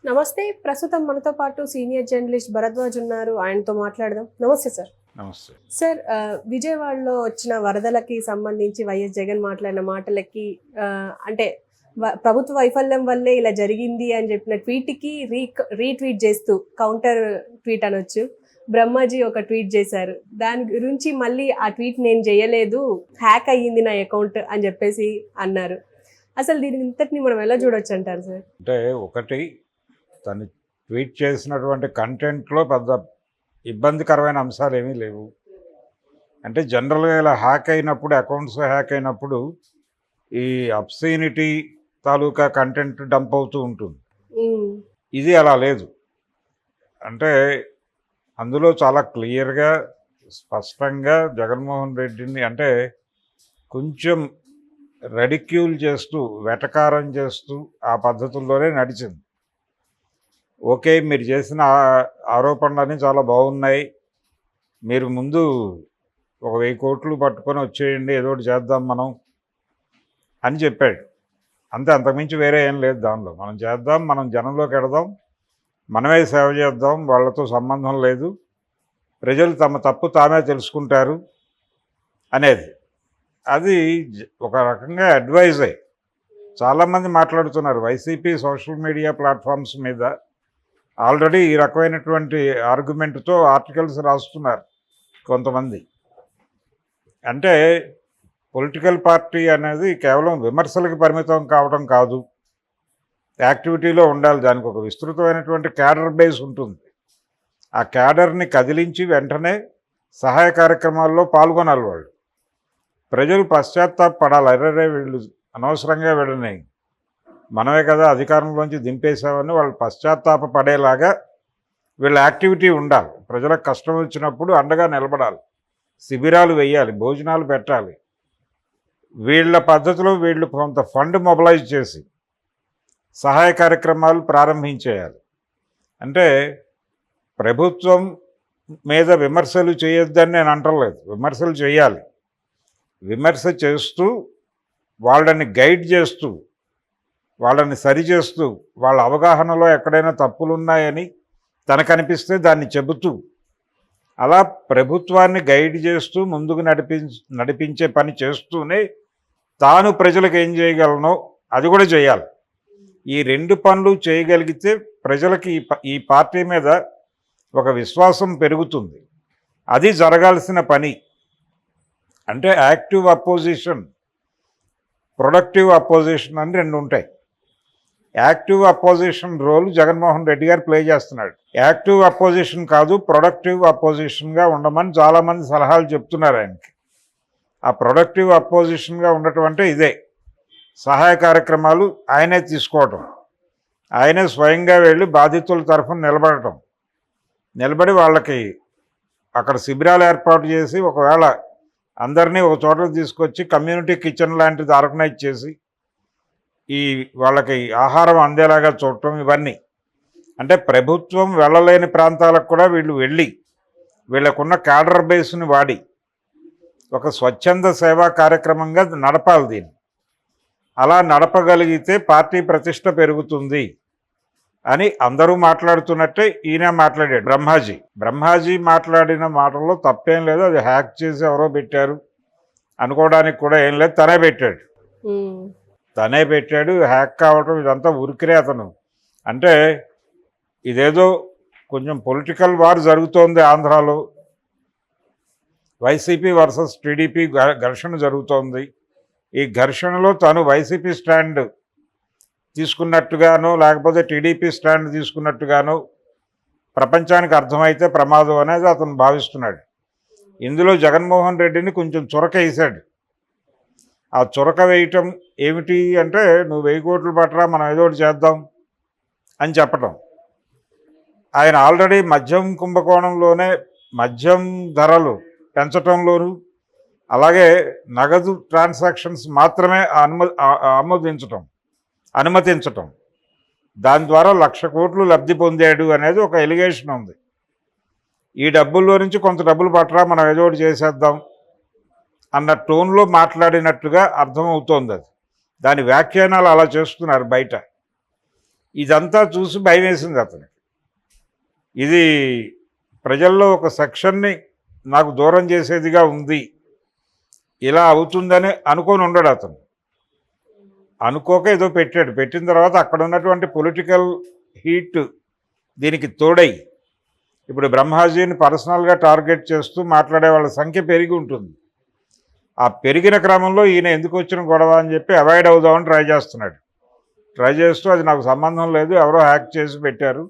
నమస్తే. ప్రస్తుతం మనతో పాటు సీనియర్ జర్నలిస్ట్ భరద్వాజ్ ఉన్నారు. ఆయనతో మాట్లాడదాం. నమస్తే సార్. నమస్తే. సార్ విజయవాడలో వచ్చిన వరదలకి సంబంధించి వైఎస్ జగన్ మాట్లాడిన మాటలకి అంటే ప్రభుత్వ వైఫల్యం వల్లే ఇలా జరిగింది అని చెప్పిన ట్వీట్కి రీట్వీట్ చేస్తూ కౌంటర్ ట్వీట్ అనొచ్చు. బ్రహ్మాజీ ఒక ట్వీట్ చేశారు. దాని గురించి మళ్ళీ ఆ ట్వీట్ నేను చేయలేదు, హ్యాక్ అయ్యింది నా అకౌంట్ అని చెప్పేసి అన్నారు. అసలు దీని ఇంతటిని మనం ఎలా చూడొచ్చు అంటారు సార్? అంటే ఒకటి, తను ట్వీట్ చేసినటువంటి కంటెంట్లో పెద్ద ఇబ్బందికరమైన అంశాలు ఏమీ లేవు. అంటే జనరల్గా ఇలా హ్యాక్ అయినప్పుడు, అకౌంట్స్ హ్యాక్ అయినప్పుడు ఈ అబ్సీనిటీ తాలూకా కంటెంట్ డంప్ అవుతూ ఉంటుంది. ఇది అలా లేదు. అంటే అందులో చాలా క్లియర్గా స్పష్టంగా జగన్మోహన్ రెడ్డిని అంటే కొంచెం రెడిక్యూల్ చేస్తూ, వెటకారం చేస్తూ ఆ పద్ధతుల్లోనే నడిచింది. ఓకే, మీరు చేసిన ఆరోపణలన్నీ చాలా బాగున్నాయి, మీరు ముందు ఒక 1000 కోట్లు పట్టుకొని వచ్చేయండి, ఏదో ఒకటి చేద్దాం మనం అని చెప్పాడు. అంతే, అంతకుమించి వేరే ఏం లేదు దానిలో. మనం చేద్దాం, మనం జనంలోకి ఎడదాం, మనమే సేవ చేద్దాం, వాళ్ళతో సంబంధం లేదు, ప్రజలు తమ తప్పు తామే తెలుసుకుంటారు అనేది. అది ఒక రకంగా అడ్వైజే. చాలామంది మాట్లాడుతున్నారు వైసీపీ సోషల్ మీడియా ప్లాట్ఫామ్స్ మీద ఆల్రెడీ ఈ రకమైనటువంటి ఆర్గ్యుమెంట్తో ఆర్టికల్స్ రాస్తున్నారు కొంతమంది. అంటే పొలిటికల్ పార్టీ అనేది కేవలం విమర్శలకు పరిమితం కావడం కాదు, యాక్టివిటీలో ఉండాలి. దానికి ఒక విస్తృతమైనటువంటి క్యాడర్ బేస్ ఉంటుంది. ఆ క్యాడర్ని కదిలించి వెంటనే సహాయ కార్యక్రమాల్లో పాల్గొనాలి. వాళ్ళు ప్రజలు పశ్చాత్తాపడాలి. అరే వీళ్ళు అనవసరంగా వీళ్ళని మనమే కదా అధికారంలోంచి దింపేశామని వాళ్ళు పశ్చాత్తాప పడేలాగా వీళ్ళ యాక్టివిటీ ఉండాలి. ప్రజలకు కష్టం వచ్చినప్పుడు అండగా నిలబడాలి, శిబిరాలు వేయాలి, భోజనాలు పెట్టాలి. వీళ్ళ పద్ధతిలో వీళ్ళు కొంత ఫండ్ మొబలైజ్ చేసి సహాయ కార్యక్రమాలు ప్రారంభించేయాలి. అంటే ప్రభుత్వం మీద విమర్శలు చేయొద్దని నేను అంటలేదు, విమర్శలు చేయాలి. విమర్శ చేస్తూ, వాళ్ళని గైడ్ చేస్తూ, వాళ్ళని సరిచేస్తూ, వాళ్ళ అవగాహనలో ఎక్కడైనా తప్పులున్నాయని తనకు అనిపిస్తే దాన్ని చెబుతూ, అలా ప్రభుత్వాన్ని గైడ్ చేస్తూ ముందుకు నడిపించే పని చేస్తూనే తాను ప్రజలకు ఏం చేయగలనో అది కూడా చేయాలి. ఈ 2 పనులు చేయగలిగితే ప్రజలకి ఈ పార్టీ మీద ఒక విశ్వాసం పెరుగుతుంది. అది జరగాల్సిన పని. అంటే యాక్టివ్ అపోజిషన్, ప్రొడక్టివ్ అపోజిషన్ అని 2 ఉంటాయి. Active opposition role Jaganmohan Reddy గారు ప్లే చేస్తున్నాడు. యాక్టివ్ అపోజిషన్ కాదు, ప్రొడక్టివ్ అపోజిషన్గా ఉండమని చాలామంది సలహాలు చెప్తున్నారు ఆయనకి. ఆ ప్రొడక్టివ్ అపోజిషన్గా ఉండటం అంటే ఇదే, సహాయ కార్యక్రమాలు ఆయనే తీసుకోవటం, ఆయనే స్వయంగా వెళ్ళి బాధితుల తరఫున నిలబడి వాళ్ళకి అక్కడ శిబిరాలు ఏర్పాటు చేసి, ఒకవేళ అందరినీ ఒక చోటకు తీసుకొచ్చి కమ్యూనిటీ కిచెన్ లాంటిది ఆర్గనైజ్ చేసి ఈ వాళ్ళకి ఆహారం అందేలాగా చూడటం, ఇవన్నీ. అంటే ప్రభుత్వం వెళ్ళలేని ప్రాంతాలకు కూడా వీళ్ళు వెళ్ళి వీళ్ళకున్న క్యాడర్ బేస్ని వాడి ఒక స్వచ్ఛంద సేవా కార్యక్రమంగా నడపాలి దీన్ని. అలా నడపగలిగితే పార్టీ ప్రతిష్ట పెరుగుతుంది అని అందరూ మాట్లాడుతున్నట్టే ఈయన మాట్లాడాడు. బ్రహ్మాజీ మాట్లాడిన మాటల్లో తప్పేం లేదు. అది హ్యాక్ చేసి ఎవరో పెట్టారు అనుకోవడానికి కూడా ఏం లేదు. తనే పెట్టాడు. హ్యాక్ కావటం ఇదంతా ఉరికిరే అతను. అంటే ఇదేదో కొంచెం పొలిటికల్ వార్ జరుగుతోంది ఆంధ్రాలో, వైసీపీ వర్సెస్ టీడీపీ ఘర్షణ జరుగుతోంది. ఈ ఘర్షణలో తను వైసీపీ స్టాండ్ తీసుకున్నట్టుగానో లేకపోతే టీడీపీ స్టాండ్ తీసుకున్నట్టుగానో ప్రపంచానికి అర్థమైతే ప్రమాదం అనేది అతను భావిస్తున్నాడు. ఇందులో జగన్మోహన్ రెడ్డిని కొంచెం చురక వేశాడు. ఆ చురక వేయటం ఏమిటి అంటే, నువ్వు 1000 కోట్లు పట్టరా, మనం ఏదో ఒకటి చేద్దాం అని చెప్పటం. ఆయన ఆల్రెడీ మద్యం కుంభకోణంలోనే మద్యం ధరలు పెంచటంలోనూ, అలాగే నగదు ట్రాన్సాక్షన్స్ మాత్రమే అనుమతించటం, దాని ద్వారా 1,00,000 కోట్లు లబ్ధి పొందాడు అనేది ఒక ఎలిగేషన్ ఉంది. ఈ డబ్బుల్లో నుంచి కొంత డబ్బులు పట్టరా, మనం ఏదో ఒకటి చేసేద్దాం అన్న టోన్లో మాట్లాడినట్టుగా అర్థమవుతోంది. అది దాని వ్యాఖ్యానాలు అలా చేస్తున్నారు బయట. ఇదంతా చూసి భయం వేసింది అతనికి. ఇది ప్రజల్లో ఒక సెక్షన్ని నాకు దూరం చేసేదిగా ఉంది, ఇలా అవుతుందని అనుకొని ఉండడు అతను. అనుకోక ఏదో పెట్టాడు. పెట్టిన తర్వాత అక్కడ ఉన్నటువంటి పొలిటికల్ హీట్ దీనికి తోడై ఇప్పుడు బ్రహ్మాజీని పర్సనల్గా టార్గెట్ చేస్తూ మాట్లాడే వాళ్ళ సంఖ్య పెరిగి ఉంటుంది. ఆ పెరిగిన క్రమంలో ఈయన ఎందుకు వచ్చిన గొడవ అని చెప్పి అవాయిడ్ అవుదామని ట్రై చేస్తున్నాడు. ట్రై చేస్తూ అది నాకు సంబంధం లేదు, ఎవరో హ్యాక్ చేసి పెట్టారు,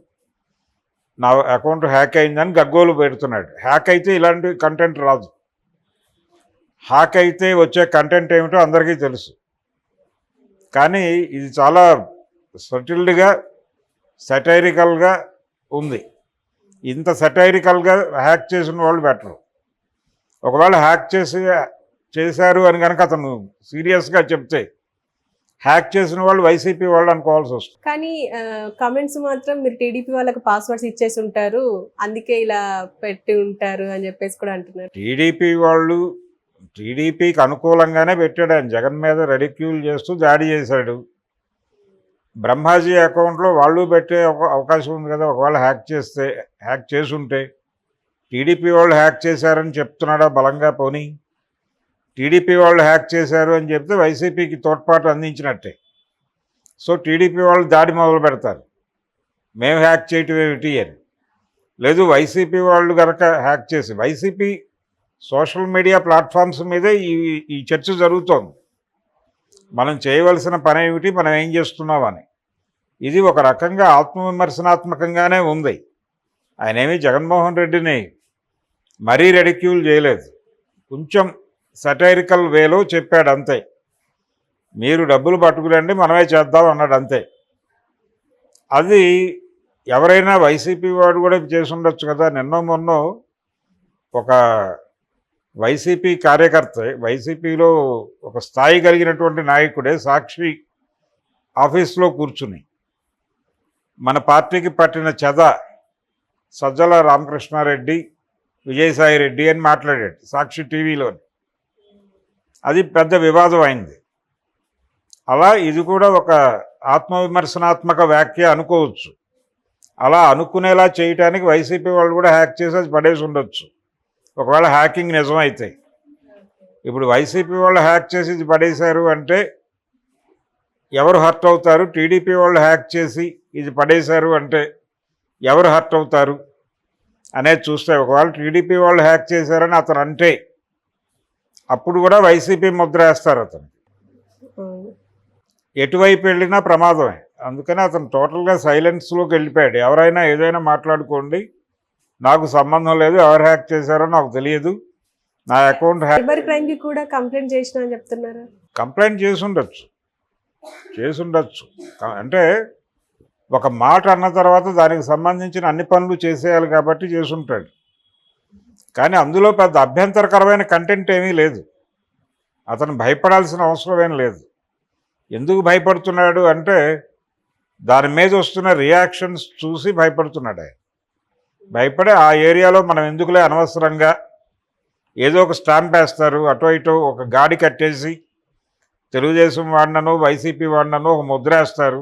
నా అకౌంట్ హ్యాక్ అయిందని గగ్గోలు పెడుతున్నాడు. హ్యాక్ అయితే ఇలాంటి కంటెంట్ రాదు. హ్యాక్ అయితే వచ్చే కంటెంట్ ఏమిటో అందరికీ తెలుసు. కానీ ఇది చాలా సటిల్డ్గా సెటైరికల్గా ఉంది. ఇంత సెటైరికల్గా హ్యాక్ చేసిన వాళ్ళు బెటరు. ఒకవేళ హ్యాక్ చేశారు అని కనుక అతను సీరియస్గా చెప్తే హ్యాక్ చేసిన వాళ్ళు వైసీపీ వాళ్ళు అనుకోవాల్సి వస్తుంది. కానీ కమెంట్స్ మాత్రం మీరు టీడీపీ వాళ్ళకి పాస్వర్డ్స్ ఇచ్చేసి ఉంటారు, అందుకే ఇలా పెట్టి ఉంటారు అని చెప్పేసి కూడా అంటున్నారు. టీడీపీ వాళ్ళు టీడీపీకి అనుకూలంగానే పెట్టాడు. ఆయన జగన్ మీద రెడిక్యూల్ చేస్తూ దాడి చేశాడు. బ్రహ్మాజీ అకౌంట్లో వాళ్ళు పెట్టే అవకాశం ఉంది కదా. ఒకవేళ హ్యాక్ చేసుంటే టీడీపీ వాళ్ళు హ్యాక్ చేశారని చెప్తున్నాడా బలంగా? పోనీ టీడీపీ వాళ్ళు హ్యాక్ చేశారు అని చెప్తే వైసీపీకి తోడ్పాటు అందించినట్టే. సో టీడీపీ వాళ్ళు దాడి మొదలు పెడతారు, మేము హ్యాక్ చేయటం ఏమిటి అని. లేదు, వైసీపీ వాళ్ళు కనుక హ్యాక్ చేసి, వైసీపీ సోషల్ మీడియా ప్లాట్ఫామ్స్ మీదే ఈ చర్చ జరుగుతోంది. మనం చేయవలసిన పని ఏమిటి, మనం ఏం చేస్తున్నామని. ఇది ఒక రకంగా ఆత్మవిమర్శనాత్మకంగానే ఉంది. ఆయన ఏమీ జగన్మోహన్ రెడ్డిని మరీ రెడిక్యూల్ చేయలేదు, కొంచెం సటైరికల్ వేలో చెప్పాడు అంతే. మీరు డబ్బులు పట్టుకురండి, మనమే చేద్దాం అన్నాడు అంతే. అది ఎవరైనా వైసీపీ వాడు కూడా చేసి ఉండొచ్చు కదా. నిన్నో మొన్నో ఒక వైసీపీ కార్యకర్త, వైసీపీలో ఒక స్థాయి కలిగినటువంటి నాయకుడే సాక్షి ఆఫీస్లో కూర్చుని మన పార్టీకి పట్టిన చెద సజ్జల రామకృష్ణారెడ్డి, విజయసాయి రెడ్డి అని మాట్లాడాడు సాక్షి టీవీలో. అది పెద్ద వివాదం అయింది. అలా ఇది కూడా ఒక ఆత్మవిమర్శనాత్మక వ్యాఖ్య అనుకోవచ్చు. అలా అనుకునేలా చేయటానికి వైసీపీ వాళ్ళు కూడా హ్యాక్ చేసి అది పడేసి ఉండొచ్చు, ఒకవేళ హ్యాకింగ్ నిజమైతే. ఇప్పుడు వైసీపీ వాళ్ళు హ్యాక్ చేసి ఇది పడేశారు అంటే ఎవరు హర్ట్ అవుతారు? టీడీపీ వాళ్ళు హ్యాక్ చేసి ఇది పడేశారు అంటే ఎవరు హర్ట్ అవుతారు అనేది చూస్తే, ఒకవేళ టీడీపీ వాళ్ళు హ్యాక్ చేశారని అతను అంటే అప్పుడు కూడా వైసీపీ ముద్ర వేస్తారు అతను. ఎటువైపు వెళ్ళినా ప్రమాదమే. అందుకని అతను టోటల్గా సైలెన్స్లోకి వెళ్ళిపోయాడు. ఎవరైనా ఏదైనా మాట్లాడుకోండి, నాకు సంబంధం లేదు, ఎవరు హ్యాక్ చేశారో నాకు తెలియదు, నా అకౌంట్ సైబర్ క్రైమ్కి కూడా కంప్లైంట్ చేసిన అని చెప్తున్నారు. కంప్లైంట్ చేసుండొచ్చు. అంటే ఒక మాట అన్న తర్వాత దానికి సంబంధించిన అన్ని పనులు చేసేయాలి కాబట్టి చేసుంటాడు. కానీ అందులో పెద్ద అభ్యంతరకరమైన కంటెంట్ ఏమీ లేదు. అతను భయపడాల్సిన అవసరం ఏం లేదు. ఎందుకు భయపడుతున్నాడు అంటే దాని మీద వస్తున్న రియాక్షన్స్ చూసి భయపడుతున్నాడు. ఆయన భయపడే ఆ ఏరియాలో మనం ఎందుకులే అనవసరంగా ఏదో ఒక స్టాంప్ వేస్తారు, అటో ఇటో ఒక గాడి కట్టేసి తెలుగుదేశం వాడినను వైసీపీ వాడినను ఒక ముద్ర వేస్తారు.